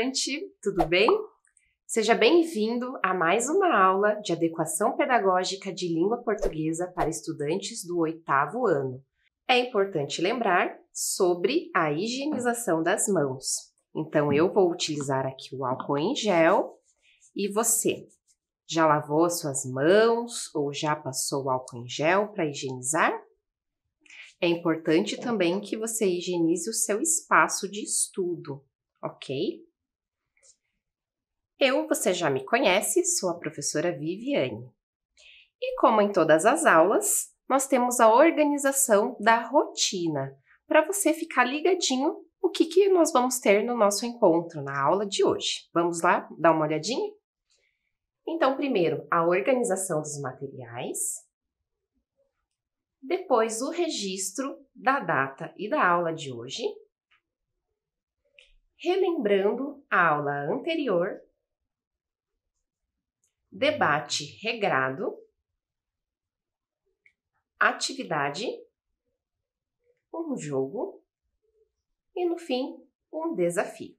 estudante, tudo bem? Seja bem-vindo a mais uma aula de adequação pedagógica de língua portuguesa para estudantes do 8º ano. É importante lembrar sobre a higienização das mãos. Então, eu vou utilizar aqui o álcool em gel e você já lavou as suas mãos ou já passou o álcool em gel para higienizar? É importante também que você higienize o seu espaço de estudo, ok? Você já me conhece, sou a professora Viviane. E como em todas as aulas, nós temos a organização da rotina, para você ficar ligadinho o que nós vamos ter no nosso encontro, na aula de hoje. Vamos lá dar uma olhadinha? Então, primeiro, a organização dos materiais. Depois, o registro da data e da aula de hoje. Relembrando a aula anterior. Debate regrado. Atividade. Um jogo. E, no fim, um desafio.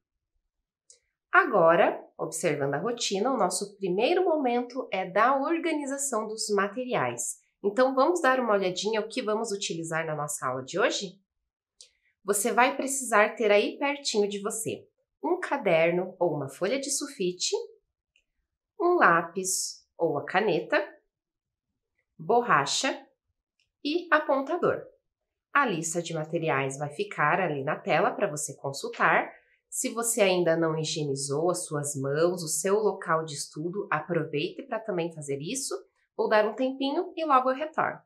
Agora, observando a rotina, o nosso primeiro momento é da organização dos materiais. Então, vamos dar uma olhadinha o que vamos utilizar na nossa aula de hoje? Você vai precisar ter aí pertinho de você um caderno ou uma folha de sulfite, um lápis ou a caneta, borracha e apontador. A lista de materiais vai ficar ali na tela para você consultar. Se você ainda não higienizou as suas mãos, o seu local de estudo, aproveite para também fazer isso. Vou dar um tempinho e logo eu retorno.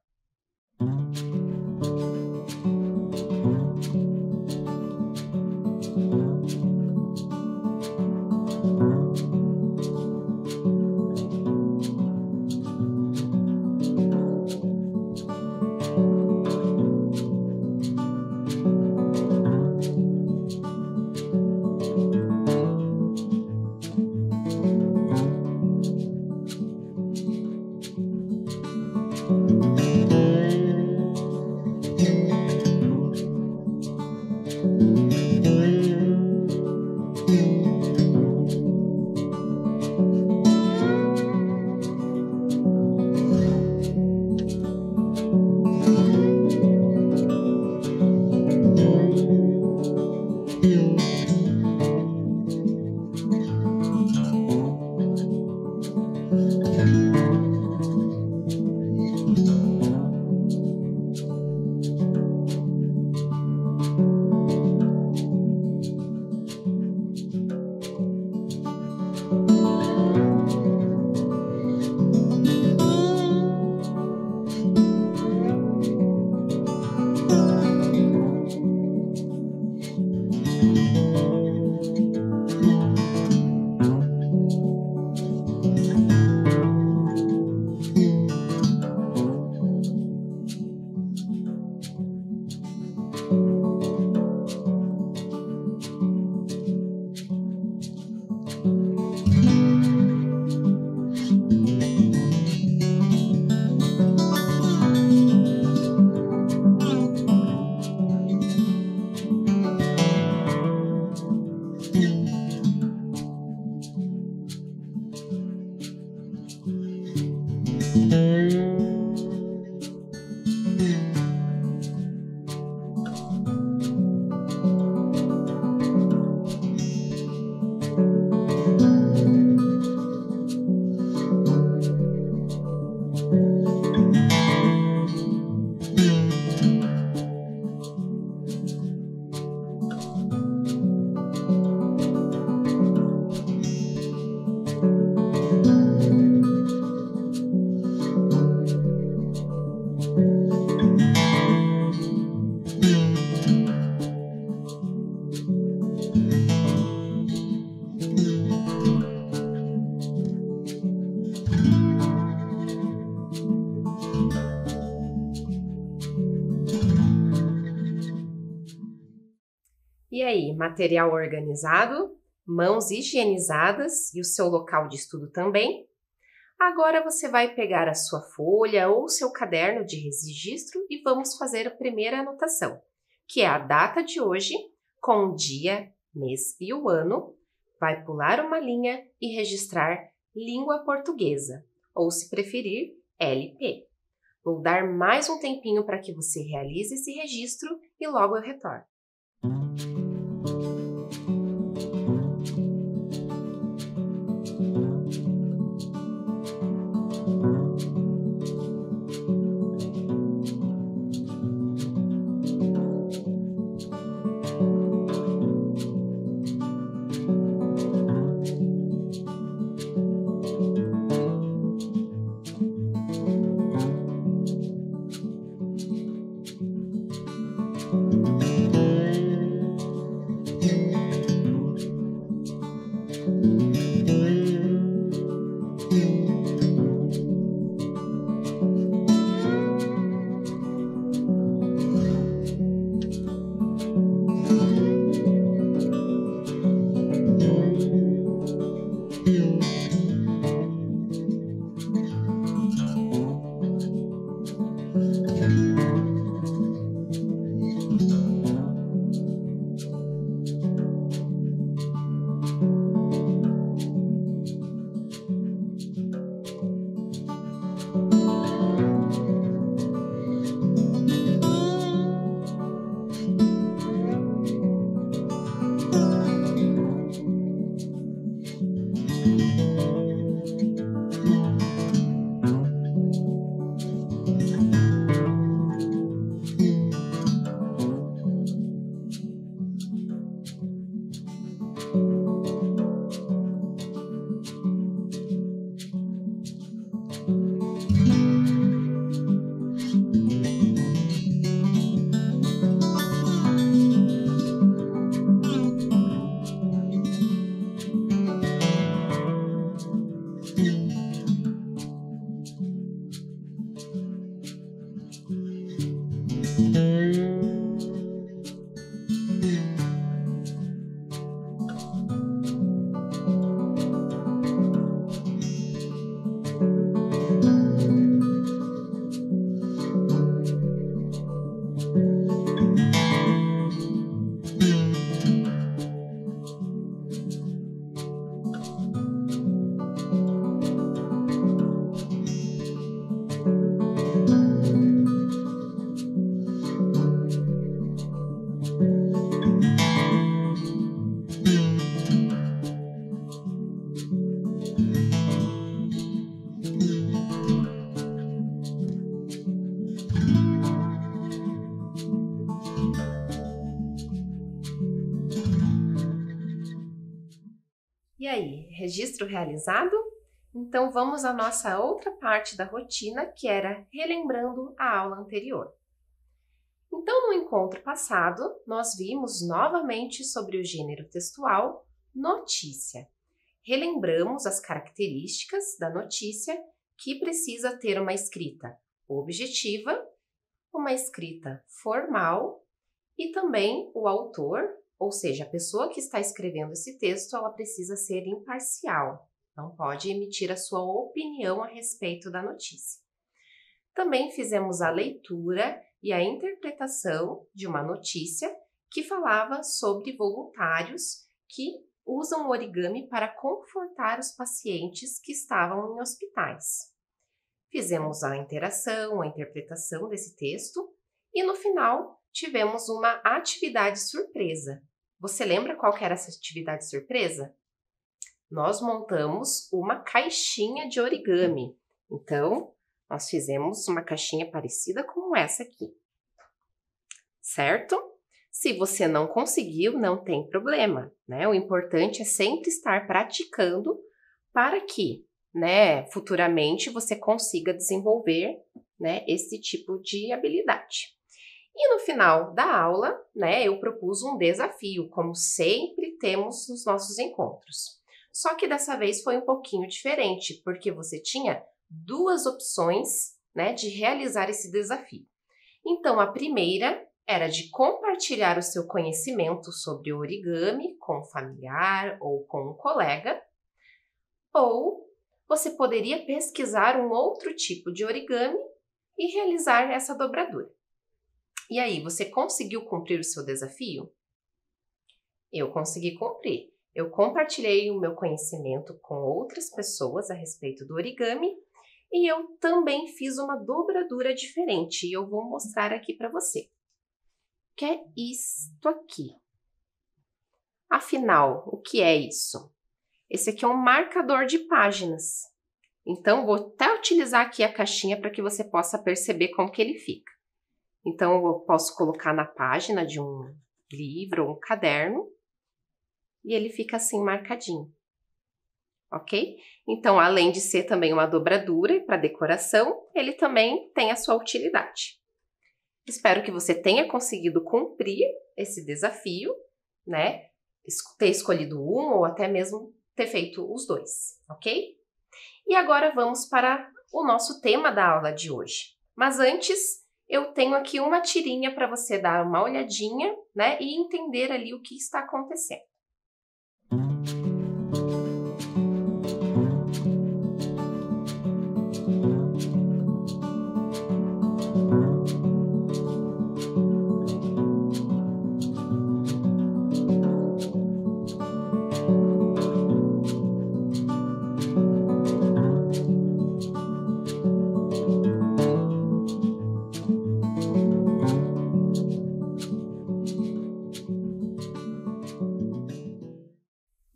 E aí, material organizado, mãos higienizadas e o seu local de estudo também? Agora você vai pegar a sua folha ou o seu caderno de registro e vamos fazer a primeira anotação, que é a data de hoje, com o dia, mês e o ano. vai pular uma linha e registrar língua portuguesa, ou se preferir, LP. Vou dar mais um tempinho para que você realize esse registro e logo eu retorno. E aí, registro realizado? Então vamos à nossa outra parte da rotina, que era relembrando a aula anterior. Então, no encontro passado, nós vimos novamente sobre o gênero textual notícia. Relembramos as características da notícia, que precisa ter uma escrita objetiva, uma escrita formal e também o autor, ou seja, a pessoa que está escrevendo esse texto, ela precisa ser imparcial, não pode emitir a sua opinião a respeito da notícia. Também fizemos a leitura e a interpretação de uma notícia que falava sobre voluntários que usam o origami para confortar os pacientes que estavam em hospitais. Fizemos a interação, a interpretação desse texto e no final tivemos uma atividade surpresa. Você lembra qual que era essa atividade surpresa? Nós montamos uma caixinha de origami. Então, nós fizemos uma caixinha parecida com essa aqui. Certo? Se você não conseguiu, não tem problema, né? O importante é sempre estar praticando para que, né, futuramente você consiga desenvolver, né, esse tipo de habilidade. E no final da aula, né, eu propus um desafio, como sempre temos nos nossos encontros. Só que dessa vez foi um pouquinho diferente, porque você tinha duas opções, né, de realizar esse desafio. Então, a primeira era de compartilhar o seu conhecimento sobre o origami com um familiar ou com um colega, ou você poderia pesquisar um outro tipo de origami e realizar essa dobradura. E aí, você conseguiu cumprir o seu desafio? Eu consegui cumprir. Eu compartilhei o meu conhecimento com outras pessoas a respeito do origami e eu também fiz uma dobradura diferente e eu vou mostrar aqui para você. Que é isto aqui. Afinal, o que é isso? Esse aqui é um marcador de páginas. Então, vou até utilizar aqui a caixinha para que você possa perceber como que ele fica. Então, eu posso colocar na página de um livro ou um caderno e ele fica assim marcadinho, ok? Então, além de ser também uma dobradura para decoração, ele também tem a sua utilidade. Espero que você tenha conseguido cumprir esse desafio, né? Ter escolhido um ou até mesmo ter feito os dois, ok? E agora vamos para o nosso tema da aula de hoje. Mas antes, eu tenho aqui uma tirinha para você dar uma olhadinha, né? E entender ali o que está acontecendo.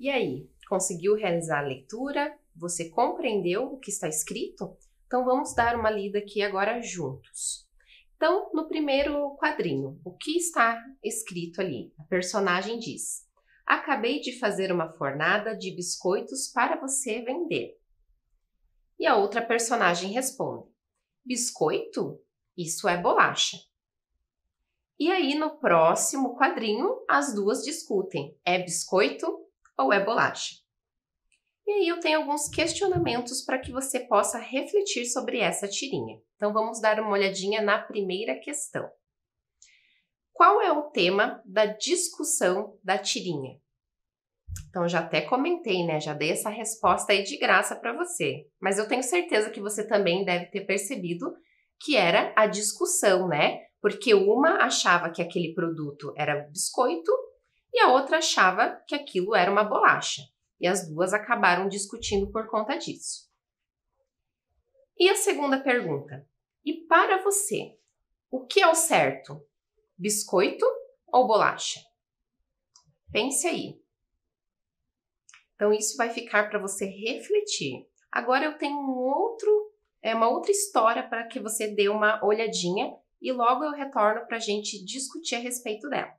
E aí, conseguiu realizar a leitura? Você compreendeu o que está escrito? Então vamos dar uma lida aqui agora juntos. Então, no primeiro quadrinho, o que está escrito ali? A personagem diz: acabei de fazer uma fornada de biscoitos para você vender. E a outra personagem responde: biscoito? Isso é bolacha. E aí, no próximo quadrinho, as duas discutem: é biscoito ou é bolacha? E aí eu tenho alguns questionamentos para que você possa refletir sobre essa tirinha. Então vamos dar uma olhadinha na primeira questão. Qual é o tema da discussão da tirinha? Então eu já até comentei, né? Já dei essa resposta aí de graça para você. Mas eu tenho certeza que você também deve ter percebido que era a discussão, né? Porque uma achava que aquele produto era biscoito e a outra achava que aquilo era uma bolacha. E as duas acabaram discutindo por conta disso. E a segunda pergunta: e para você, o que é o certo? Biscoito ou bolacha? Pense aí. Então isso vai ficar para você refletir. Agora eu tenho uma outra história para que você dê uma olhadinha e logo eu retorno para a gente discutir a respeito dela.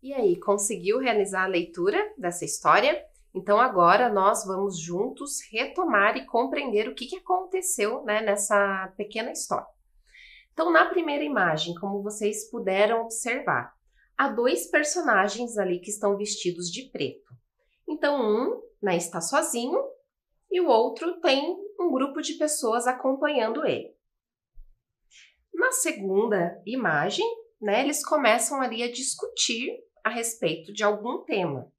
E aí, conseguiu realizar a leitura dessa história? Então agora nós vamos juntos retomar e compreender o que aconteceu, né, nessa pequena história. Então na primeira imagem, como vocês puderam observar, há dois personagens ali que estão vestidos de preto. Então um, né, está sozinho e o outro tem um grupo de pessoas acompanhando ele. Na segunda imagem, né, eles começam ali a discutir a respeito de algum tema.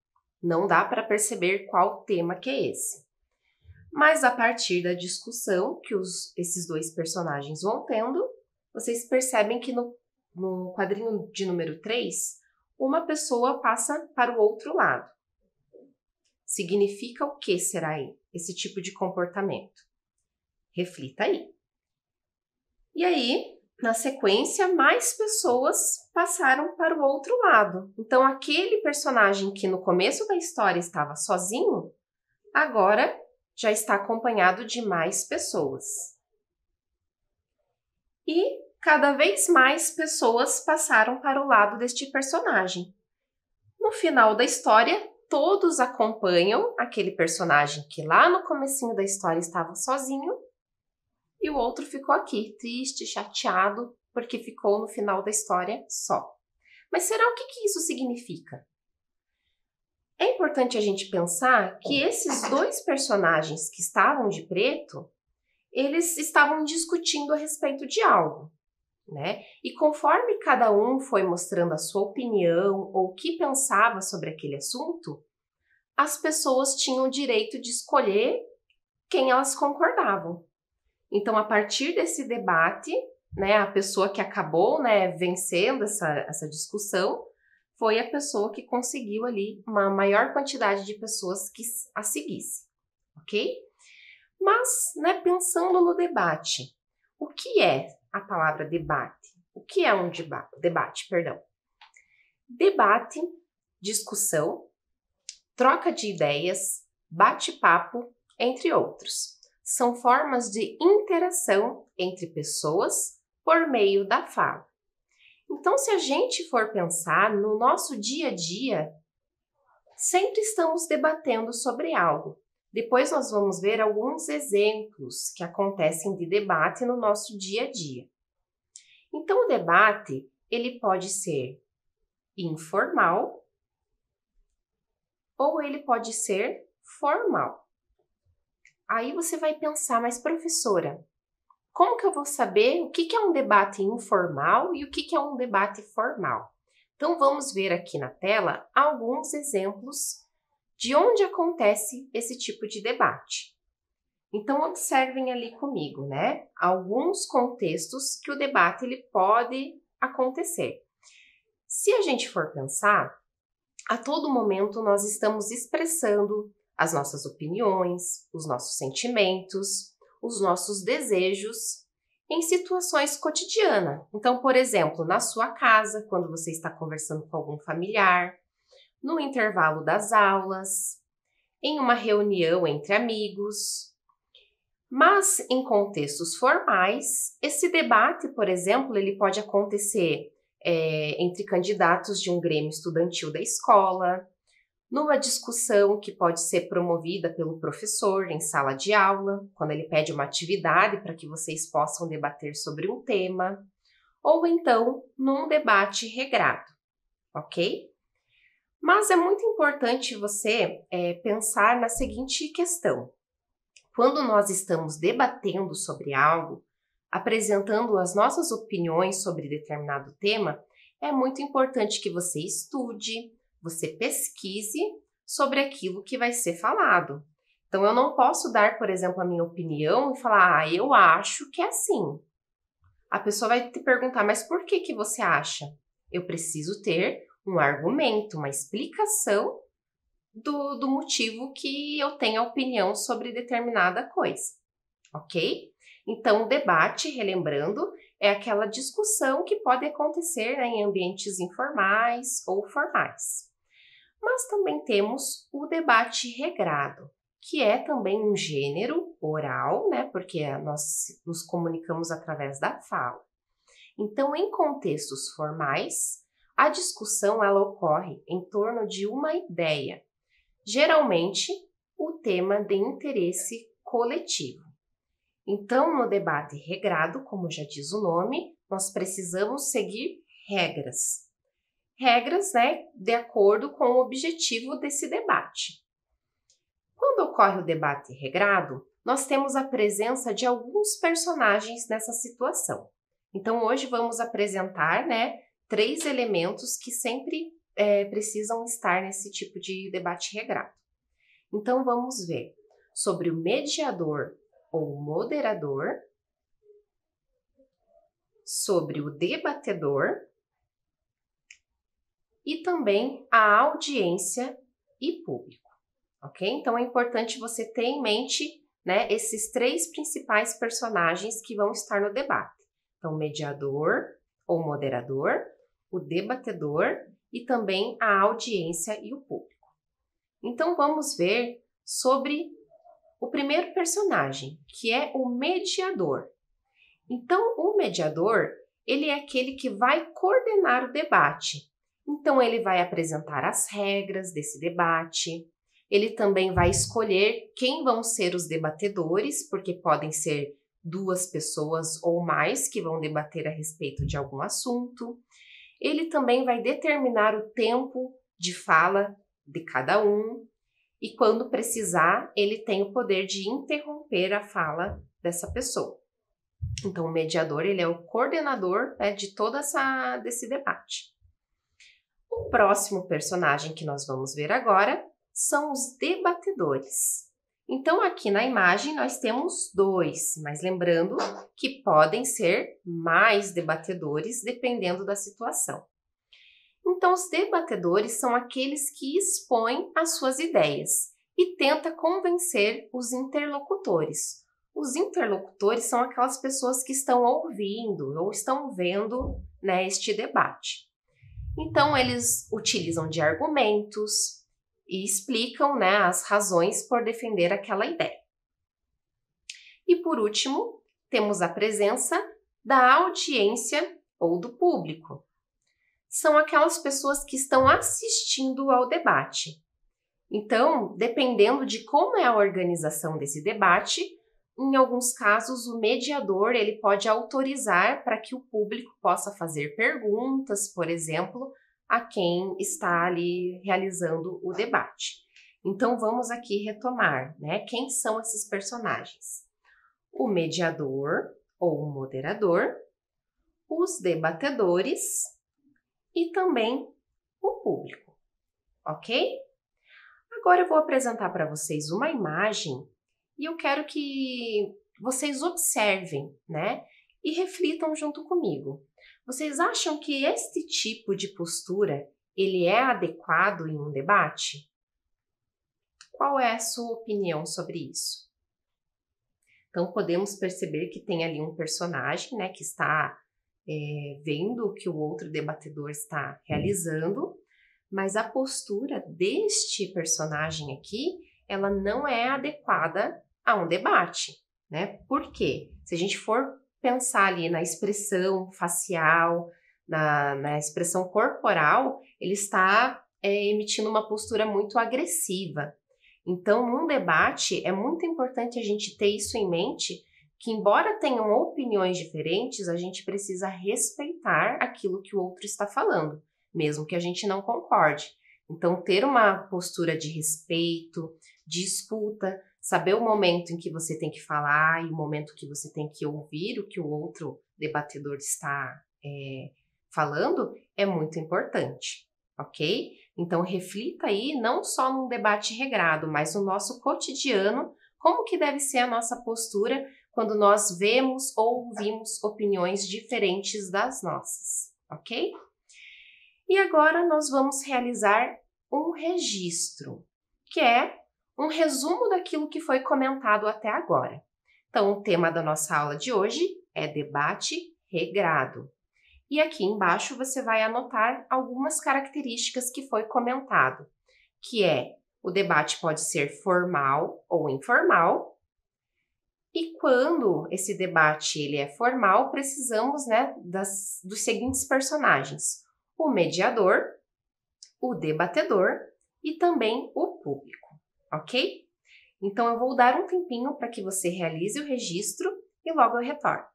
Não dá para perceber qual tema que é esse. Mas a partir da discussão que esses dois personagens vão tendo, vocês percebem que no quadrinho de número 3, uma pessoa passa para o outro lado. Significa o que será esse tipo de comportamento? Reflita aí. E aí, na sequência, mais pessoas passaram para o outro lado. Então, aquele personagem que no começo da história estava sozinho, agora já está acompanhado de mais pessoas. E cada vez mais pessoas passaram para o lado deste personagem. No final da história, todos acompanham aquele personagem que lá no comecinho da história estava sozinho, e o outro ficou aqui, triste, chateado, porque ficou no final da história só. Mas será o que isso significa? É importante a gente pensar que esses dois personagens que estavam de preto, eles estavam discutindo a respeito de algo, né? E conforme cada um foi mostrando a sua opinião ou o que pensava sobre aquele assunto, as pessoas tinham o direito de escolher quem elas concordavam. Então, a partir desse debate, né, a pessoa que acabou, né, vencendo essa discussão foi a pessoa que conseguiu ali uma maior quantidade de pessoas que a seguisse, ok? Mas, né, pensando no debate, o que é a palavra debate? O que é um debate, perdão? Debate, discussão, troca de ideias, bate-papo, entre outros. São formas de interação entre pessoas por meio da fala. Então, se a gente for pensar no nosso dia a dia, sempre estamos debatendo sobre algo. Depois nós vamos ver alguns exemplos que acontecem de debate no nosso dia a dia. Então, o debate, ele pode ser informal ou ele pode ser formal. Aí você vai pensar, mas professora, como que eu vou saber o que é um debate informal e o que é um debate formal? Então, vamos ver aqui na tela alguns exemplos de onde acontece esse tipo de debate. Então, observem ali comigo, né? Alguns contextos que o debate ele pode acontecer. Se a gente for pensar, a todo momento nós estamos expressando as nossas opiniões, os nossos sentimentos, os nossos desejos em situações cotidianas. Então, por exemplo, na sua casa, quando você está conversando com algum familiar, no intervalo das aulas, em uma reunião entre amigos. Mas em contextos formais, esse debate, por exemplo, ele pode acontecer entre candidatos de um grêmio estudantil da escola, numa discussão que pode ser promovida pelo professor em sala de aula, quando ele pede uma atividade para que vocês possam debater sobre um tema, ou então num debate regrado, ok? Mas é muito importante você pensar na seguinte questão. Quando nós estamos debatendo sobre algo, apresentando as nossas opiniões sobre determinado tema, é muito importante que você estude, você pesquise sobre aquilo que vai ser falado. Então, eu não posso dar, por exemplo, a minha opinião e falar, eu acho que é assim. A pessoa vai te perguntar, mas por que você acha? Eu preciso ter um argumento, uma explicação do motivo que eu tenho a opinião sobre determinada coisa, ok? Então, o debate, relembrando, é aquela discussão que pode acontecer, né, em ambientes informais ou formais. Mas também temos o debate regrado, que é também um gênero oral, né, porque nós nos comunicamos através da fala. Então, em contextos formais, a discussão ela ocorre em torno de uma ideia, geralmente o tema de interesse coletivo. Então, no debate regrado, como já diz o nome, nós precisamos seguir regras. Regras, né, de acordo com o objetivo desse debate. Quando ocorre o debate regrado, nós temos a presença de alguns personagens nessa situação. Então, hoje vamos apresentar, né, 3 elementos que sempre precisam estar nesse tipo de debate regrado. Então, vamos ver sobre o mediador ou moderador, sobre o debatedor e também a audiência e público, ok? Então, é importante você ter em mente, né, esses 3 principais personagens que vão estar no debate. Então, o mediador ou moderador, o debatedor e também a audiência e o público. Então, vamos ver sobre o primeiro personagem, que é o mediador. Então, o mediador, ele é aquele que vai coordenar o debate. Então, ele vai apresentar as regras desse debate, ele também vai escolher quem vão ser os debatedores, porque podem ser 2 pessoas ou mais que vão debater a respeito de algum assunto. Ele também vai determinar o tempo de fala de cada um, e quando precisar, ele tem o poder de interromper a fala dessa pessoa. Então, o mediador, ele é o coordenador, né, de desse debate. O próximo personagem que nós vamos ver agora são os debatedores. Então, aqui na imagem nós temos 2, mas lembrando que podem ser mais debatedores dependendo da situação. Então, os debatedores são aqueles que expõem as suas ideias e tenta convencer os interlocutores. Os interlocutores são aquelas pessoas que estão ouvindo ou estão vendo, né, este debate. Então, eles utilizam de argumentos e explicam, né, as razões por defender aquela ideia. E por último, temos a presença da audiência ou do público. São aquelas pessoas que estão assistindo ao debate. Então, dependendo de como é a organização desse debate, em alguns casos o mediador ele pode autorizar para que o público possa fazer perguntas, por exemplo, a quem está ali realizando o debate. Então, vamos aqui retomar, né? Quem são esses personagens? O mediador ou o moderador, os debatedores e também o público, ok? Agora eu vou apresentar para vocês uma imagem e eu quero que vocês observem, né? E reflitam junto comigo. Vocês acham que este tipo de postura, ele é adequado em um debate? Qual é a sua opinião sobre isso? Então, podemos perceber que tem ali um personagem, né, que está vendo o que o outro debatedor está realizando, mas a postura deste personagem aqui, ela não é adequada a um debate, né? Por quê? Se a gente for pensar ali na expressão facial, na expressão corporal, ele está emitindo uma postura muito agressiva. Então, num debate, é muito importante a gente ter isso em mente, que embora tenham opiniões diferentes, a gente precisa respeitar aquilo que o outro está falando, mesmo que a gente não concorde. Então, ter uma postura de respeito, de escuta, saber o momento em que você tem que falar e o momento que você tem que ouvir o que o outro debatedor está falando, é muito importante, ok? Então, reflita aí, não só num debate regrado, mas no nosso cotidiano, como que deve ser a nossa postura quando nós vemos ou ouvimos opiniões diferentes das nossas, ok? E agora nós vamos realizar um registro, que é um resumo daquilo que foi comentado até agora. Então, o tema da nossa aula de hoje é debate regrado. E aqui embaixo você vai anotar algumas características que foi comentado, que é o debate pode ser formal ou informal. E quando esse debate ele é formal, precisamos, né, dos seguintes personagens: o mediador, o debatedor e também o público, ok? Então, eu vou dar um tempinho para que você realize o registro e logo eu retorno.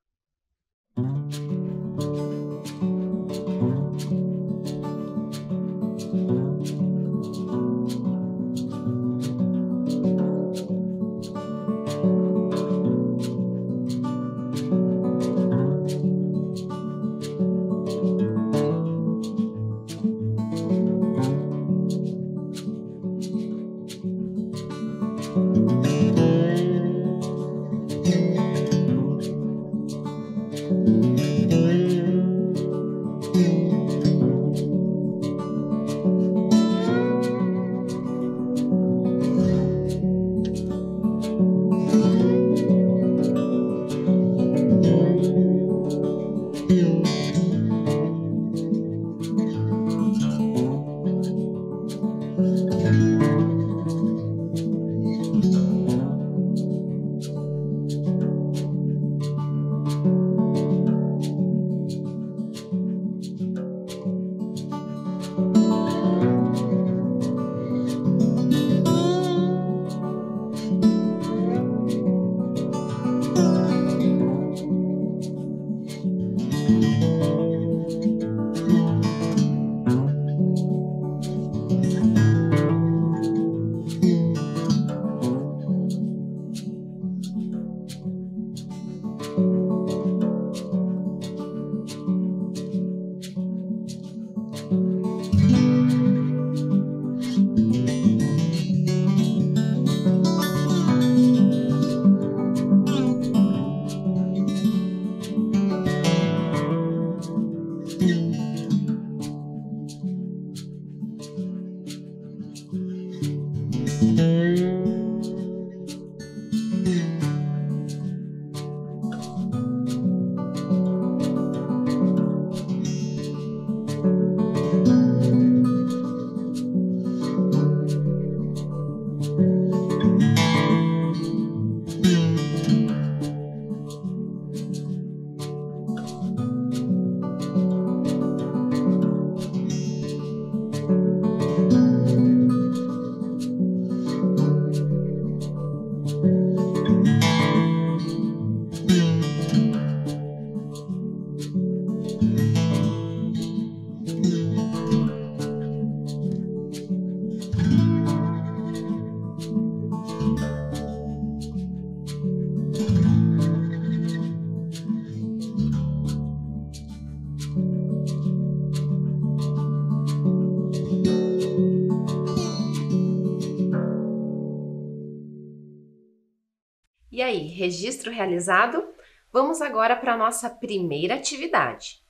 E aí, registro realizado? Vamos agora para a nossa primeira atividade.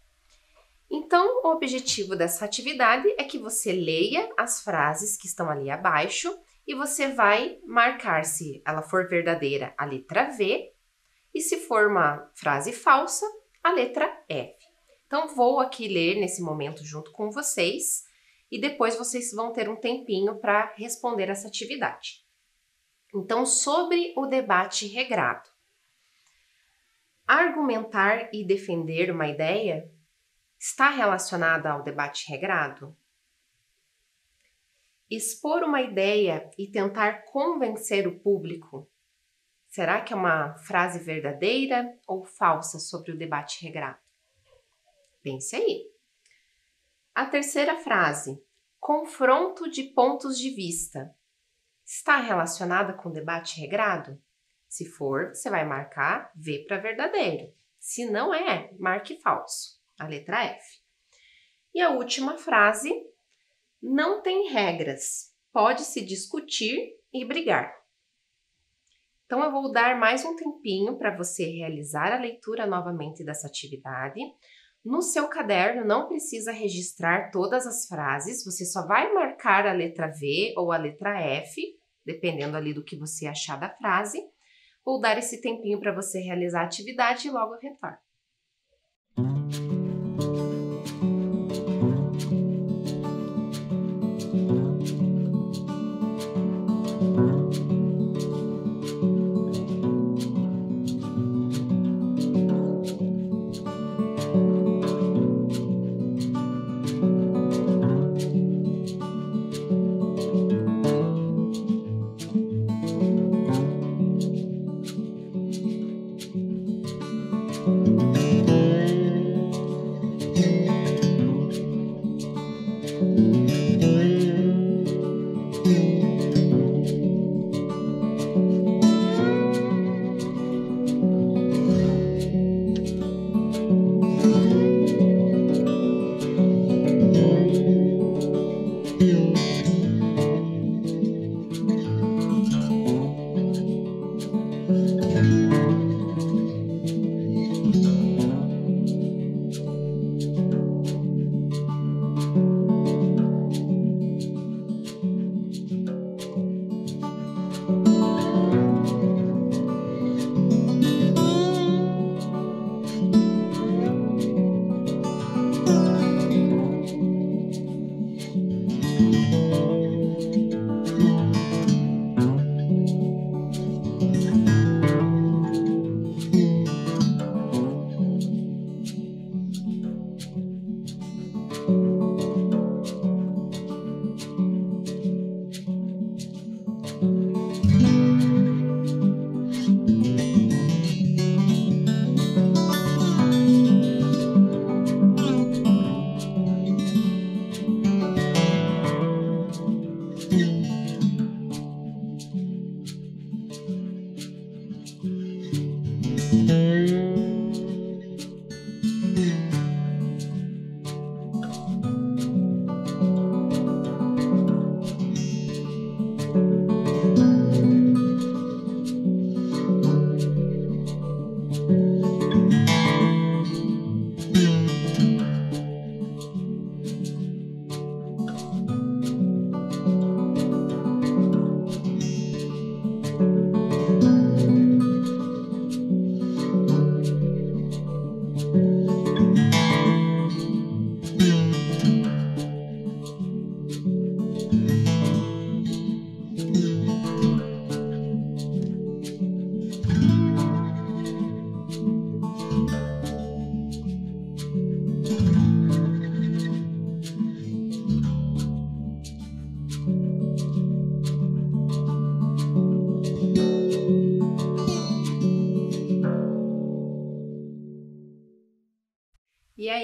Então, o objetivo dessa atividade é que você leia as frases que estão ali abaixo e você vai marcar, se ela for verdadeira, a letra V, e se for uma frase falsa, a letra F. Então, vou aqui ler nesse momento junto com vocês e depois vocês vão ter um tempinho para responder essa atividade. Então, sobre o debate regrado. Argumentar e defender uma ideia está relacionada ao debate regrado? Expor uma ideia e tentar convencer o público, será que é uma frase verdadeira ou falsa sobre o debate regrado? Pense aí. A terceira frase, confronto de pontos de vista, está relacionada com o debate regrado? Se for, você vai marcar V para verdadeiro. Se não é, marque falso, a letra F. E a última frase, não tem regras, pode-se discutir e brigar. Então, eu vou dar mais um tempinho para você realizar a leitura novamente dessa atividade. No seu caderno, não precisa registrar todas as frases, você só vai marcar a letra V ou a letra F, dependendo ali do que você achar da frase. Vou dar esse tempinho para você realizar a atividade e logo eu retorno.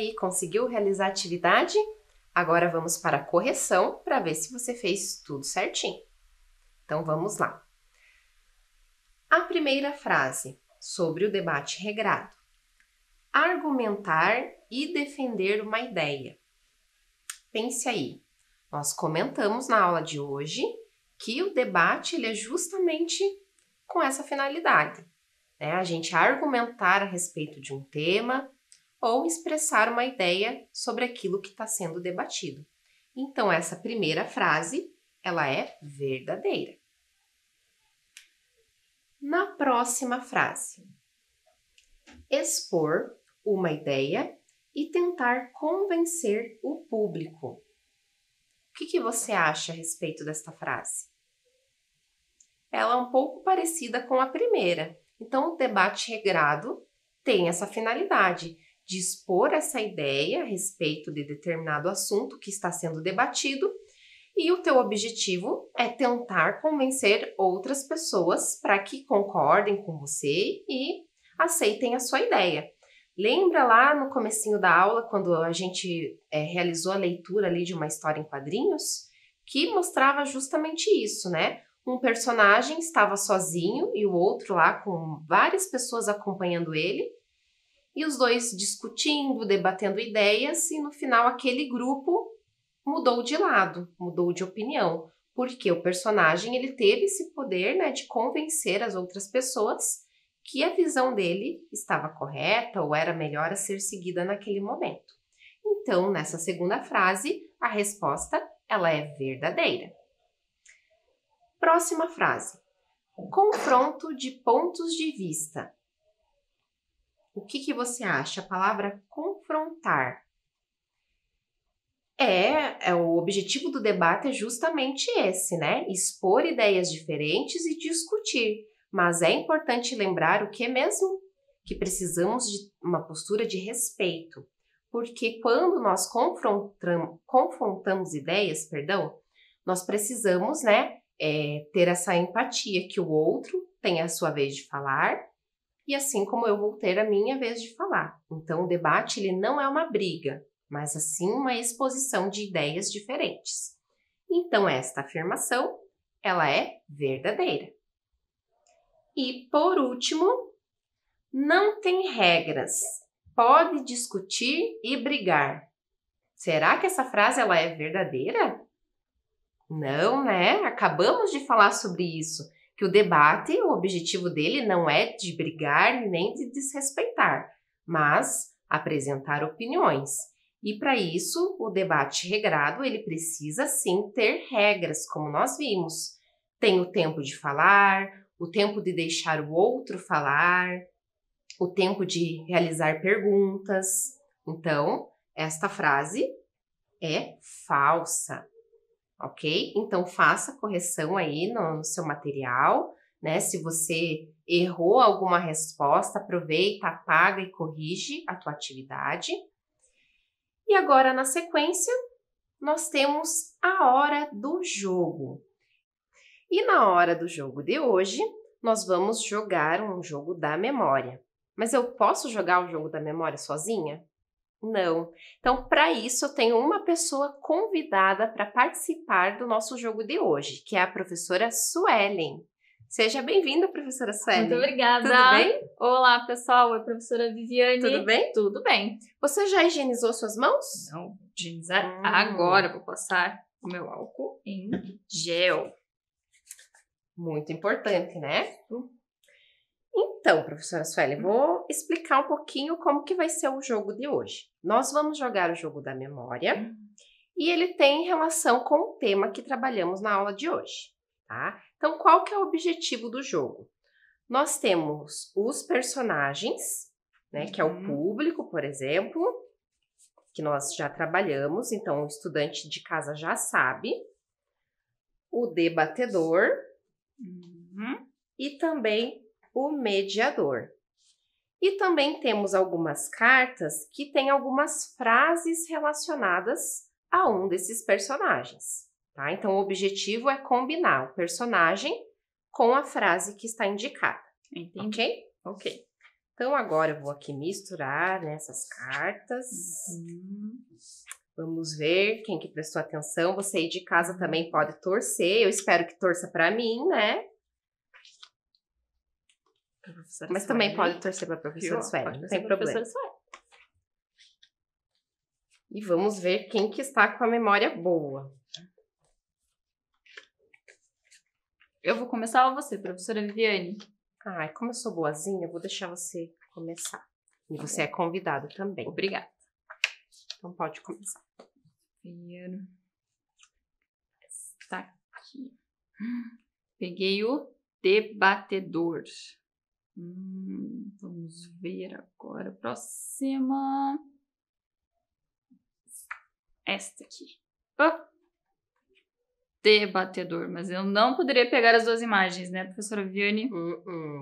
aí, conseguiu realizar a atividade? Agora vamos para a correção para ver se você fez tudo certinho. Então vamos lá. A primeira frase sobre o debate regrado. Argumentar e defender uma ideia. Pense aí. Nós comentamos na aula de hoje que o debate ele é justamente com essa finalidade, né? A gente argumentar a respeito de um tema ou expressar uma ideia sobre aquilo que está sendo debatido. Então, essa primeira frase, ela é verdadeira. Na próxima frase, expor uma ideia e tentar convencer o público. O que você acha a respeito desta frase? Ela é um pouco parecida com a primeira. Então, o debate regrado tem essa finalidade de expor essa ideia a respeito de determinado assunto que está sendo debatido e o teu objetivo é tentar convencer outras pessoas para que concordem com você e aceitem a sua ideia. Lembra lá no comecinho da aula, quando a gente realizou a leitura ali de uma história em quadrinhos, que mostrava justamente isso, né? Um personagem estava sozinho e o outro lá com várias pessoas acompanhando ele, e os dois discutindo, debatendo ideias, e no final aquele grupo mudou de lado, mudou de opinião, porque o personagem ele teve esse poder, né, de convencer as outras pessoas que a visão dele estava correta ou era melhor a ser seguida naquele momento. Então, nessa segunda frase, a resposta ela é verdadeira. Próxima frase. Confronto de pontos de vista. O que você acha? A palavra confrontar. O objetivo do debate é justamente esse, né? Expor ideias diferentes e discutir. Mas é importante lembrar o que mesmo? Que precisamos de uma postura de respeito. Porque quando nós confrontamos ideias, nós precisamos, né, ter essa empatia que o outro tem a sua vez de falar e assim como eu vou ter a minha vez de falar. Então, o debate ele não é uma briga, mas assim uma exposição de ideias diferentes. Então, esta afirmação, ela é verdadeira. E, por último, não tem regras. Pode discutir e brigar. Será que essa frase ela é verdadeira? Não, né? Acabamos de falar sobre isso, que o debate, o objetivo dele não é de brigar nem de desrespeitar, mas apresentar opiniões. E para isso, o debate regrado, ele precisa sim ter regras, como nós vimos. Tem o tempo de falar, o tempo de deixar o outro falar, o tempo de realizar perguntas. Então, esta frase é falsa, ok? Então, faça a correção aí no seu material, né? Se você errou alguma resposta, aproveita, apaga e corrige a tua atividade. E agora, na sequência, nós temos a hora do jogo. E na hora do jogo de hoje, nós vamos jogar um jogo da memória. Mas eu posso jogar o jogo da memória sozinha? Não. Então, para isso, eu tenho uma pessoa convidada para participar do nosso jogo de hoje, que é a professora Suelen. Seja bem-vinda, professora Suelen. Muito obrigada. Tudo bem? Olá, pessoal. Oi, professora Viviane. Tudo bem? Tudo bem. Você já higienizou suas mãos? Não, higienizar agora. Vou passar o meu álcool em gel. Muito importante, né? Então, professora Sueli, vou explicar um pouquinho como que vai ser o jogo de hoje. Nós vamos jogar o jogo da memória e ele tem relação com o tema que trabalhamos na aula de hoje, tá? Então, qual que é o objetivo do jogo? Nós temos os personagens, né, que é o público, por exemplo, que nós já trabalhamos, então o estudante de casa já sabe, o debatedor e também o mediador. E também temos algumas cartas que têm algumas frases relacionadas a um desses personagens, tá? Então, o objetivo é combinar o personagem com a frase que está indicada. Entendi. Ok? Ok. Então, agora eu vou aqui misturar, né, essas cartas. Vamos ver quem que prestou atenção. Você aí de casa também pode torcer. Eu espero que torça para mim, né? Mas também pode torcer para a professora Sueli, não tem problema. E vamos ver quem que está com a memória boa. Eu vou começar ou você, professora Viviane? Ai, como eu sou boazinha, eu vou deixar você começar. E você é convidado também. Obrigada. Então pode começar. Primeiro. Está aqui. Peguei o debatedor. Vamos ver agora a próxima. Esta aqui. Debatedor, mas eu não poderia pegar as duas imagens, né, professora Viviane?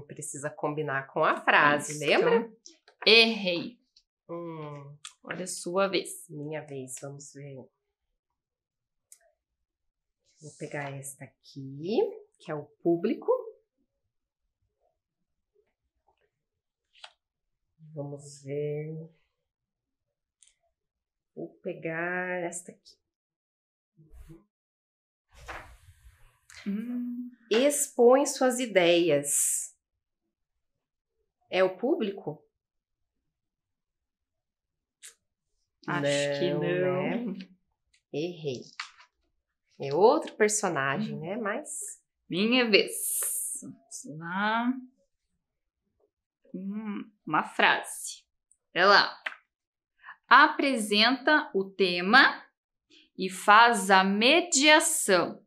Precisa combinar com a frase, lembra? Então, errei. Agora é sua vez. Minha vez, vamos ver. Vou pegar esta aqui, que é o público. Vamos ver. Vou pegar esta aqui. Expõe suas ideias. É o público? Acho que não. Né? Errei. É outro personagem, né? Mas... Minha vez. Vamos lá. Uma frase. Olha lá. Apresenta o tema e faz a mediação.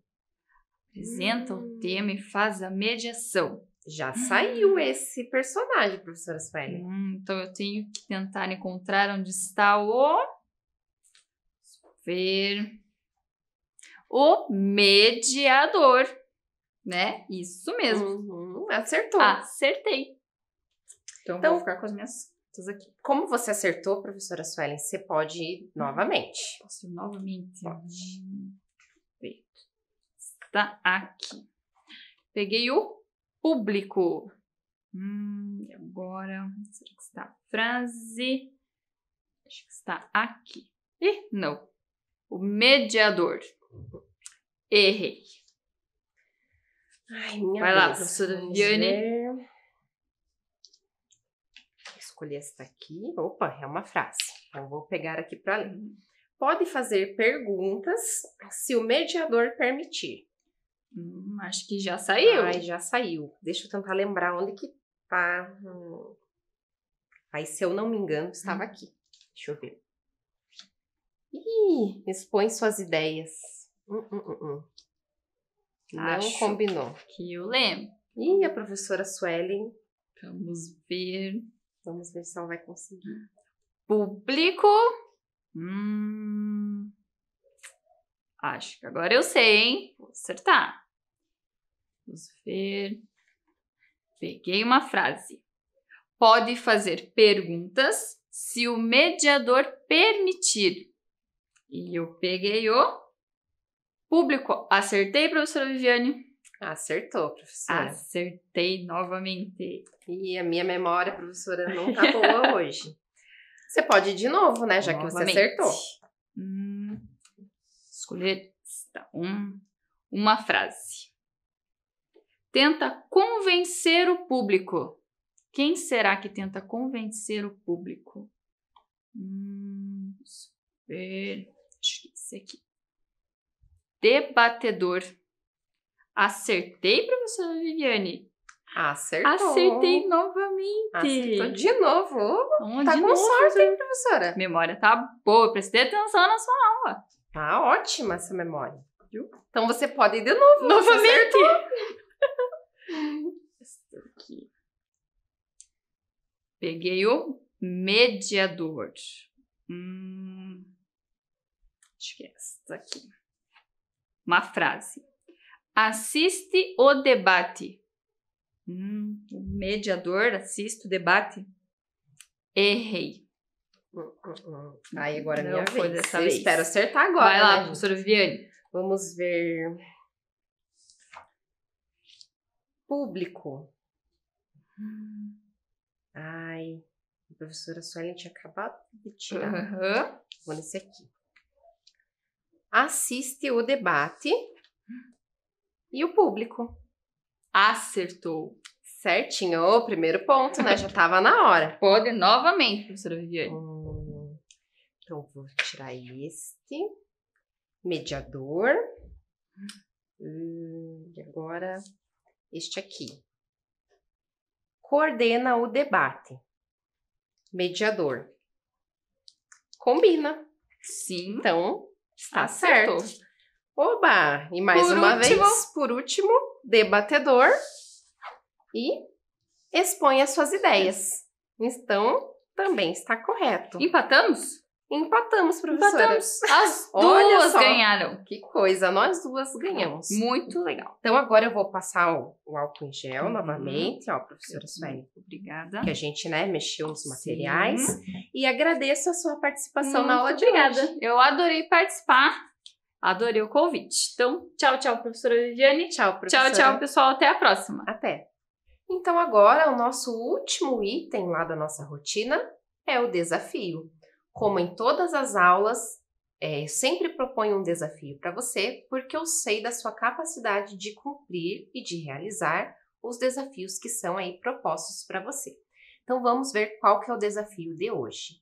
Apresenta o tema e faz a mediação. Já saiu esse personagem, professora Sueli. Então eu tenho que tentar encontrar onde está o... Ver... O mediador, né? Isso mesmo. Acertou. Acertei. Então vou ficar com as minhas cartas aqui. Como você acertou, professora Suelen, você pode ir novamente. Posso ir novamente? Pode. Perfeito. Está aqui. Peguei o público. E agora, será que está a frase? Acho que está aqui. Não. O mediador. Errei. Ai, minha Vai vez. lá, professora Viviane. Vou escolher essa aqui. Opa, é uma frase. Então, vou pegar aqui para ler. Pode fazer perguntas se o mediador permitir. Acho que já saiu. Ai, já saiu. Deixa eu tentar lembrar onde que tá. Aí, se eu não me engano, estava aqui. Deixa eu ver. Expõe suas ideias. Não combinou. Que eu lembro. A professora Suelen. Vamos ver. Vamos ver se ela vai conseguir. Público. Acho que agora eu sei, hein? Vou acertar. Vamos ver. Peguei uma frase. Pode fazer perguntas se o mediador permitir. E eu peguei o público. Acertei, professora Viviane? Acertou, professora. Acertei novamente. E a minha memória, professora, não tá boa hoje. Você pode ir de novo, né? Já novamente. Que você acertou. Escolher uma frase. Tenta convencer o público. Quem será que tenta convencer o público? Vamos ver. Acho que é esse aqui. Debatedor. Acertei, professora Viviane? Acertou. Acertei novamente. Acertou de novo. Tá de com novo, sorte, hein, professora? Memória tá boa. Prestei atenção na sua aula. Tá ótima essa memória. Viu? Então você pode ir de novo. Novamente. Essa aqui. Peguei o mediador. Acho que é essa aqui. Uma frase. Assiste o debate. O mediador assiste o debate. Errei. Aí agora é minha foi vez. Dessa Eu vez. espero acertar agora. Vai lá, né, professora Viviane. Vamos ver. Público. Ai, a professora Suelen tinha acabado de tirar. Uhum. Vou nesse aqui. Assiste o debate e o público. Acertou. Certinho. O primeiro ponto, né? Já estava na hora. Pode novamente, professora Viviane. Então, vou tirar este. Mediador. E agora, este aqui. Coordena o debate. Mediador. Combina. Sim. Então, está Acertou. certo. Oba! E mais Por uma último. vez, por último, debatedor. E expõe as suas ideias. Então, também está correto. Empatamos? Empatamos, professora. Empatamos. As Olha duas só. ganharam. Que coisa, nós duas ganhamos. Muito legal. Então, agora eu vou passar o álcool em gel Uhum. novamente, ó, professora Sueli, Obrigada. que a gente, né, mexeu nos Sim. materiais. E agradeço a sua participação na aula de obrigada. hoje. Eu adorei participar. Adorei o convite. Então, tchau, tchau, professora Viviane. Tchau, professora. Tchau, tchau, pessoal. Até a próxima. Até. Então, agora, o nosso último item lá da nossa rotina é o desafio. Como em todas as aulas, eu sempre proponho um desafio para você, porque eu sei da sua capacidade de cumprir e de realizar os desafios que são aí propostos para você. Então, vamos ver qual que é o desafio de hoje.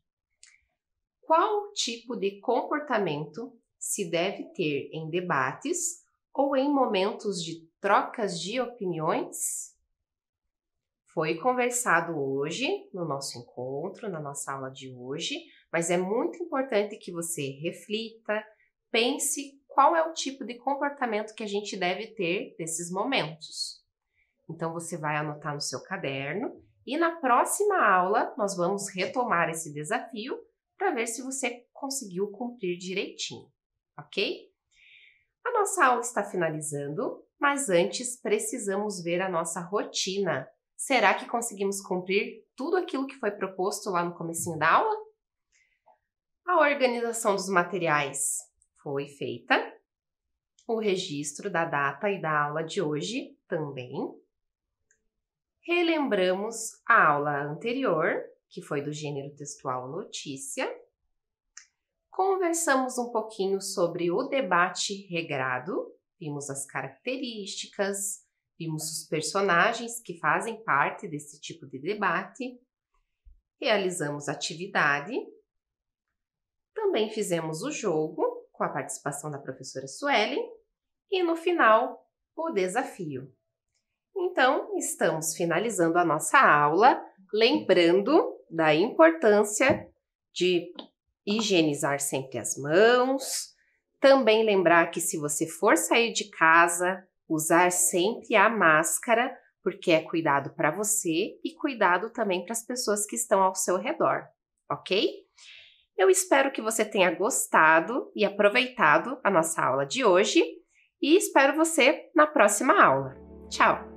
Qual tipo de comportamento se deve ter em debates ou em momentos de trocas de opiniões? Foi conversado hoje no nosso encontro, na nossa aula de hoje, mas é muito importante que você reflita, pense qual é o tipo de comportamento que a gente deve ter nesses momentos. Então, você vai anotar no seu caderno e na próxima aula nós vamos retomar esse desafio para ver se você conseguiu cumprir direitinho, ok? A nossa aula está finalizando, mas antes precisamos ver a nossa rotina. Será que conseguimos cumprir tudo aquilo que foi proposto lá no comecinho da aula? A organização dos materiais foi feita. O registro da data e da aula de hoje também. Relembramos a aula anterior, que foi do gênero textual notícia. Conversamos um pouquinho sobre o debate regrado. Vimos as características, vimos os personagens que fazem parte desse tipo de debate. Realizamos atividade. Também fizemos o jogo, com a participação da professora Suelen. E no final, o desafio. Então, estamos finalizando a nossa aula, lembrando da importância de higienizar sempre as mãos. Também lembrar que se você for sair de casa, usar sempre a máscara, porque é cuidado para você e cuidado também para as pessoas que estão ao seu redor, ok? Eu espero que você tenha gostado e aproveitado a nossa aula de hoje e espero você na próxima aula. Tchau!